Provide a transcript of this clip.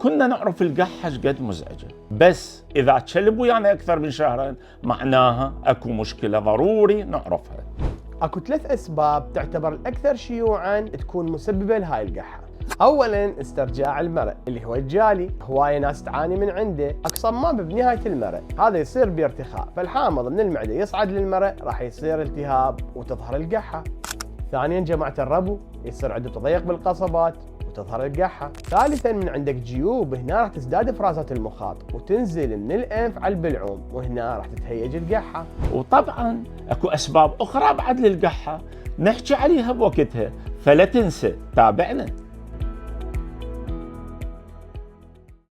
كنا نعرف القحة شقد مزعجة، بس إذا تشلب ويانا أكثر من شهرين معناها أكو مشكلة ضروري نعرفها. اكو 3 اسباب تعتبر الاكثر شيوعا تكون مسببة لهاي القحة. اولا استرجاع المرء اللي هو الجالي، هواية ناس تعاني من عنده صمام بنهاية المرء، هذا يصير بارتخاء، فالحامض من المعدة يصعد للمرء راح يصير التهاب وتظهر القحة. ثانيا جماعة الربو، يصير عنده تضيق بالقصبات وتظهر القحة. ثالثا من عندك جيوب، هنا راح تزداد افرازات المخاط وتنزل من الانف على البلعوم، وهنا راح تتهيج القحة. وطبعا اكو اسباب اخرى بعد للقحة نحكي عليها بوقتها، فلا تنسى تابعنا.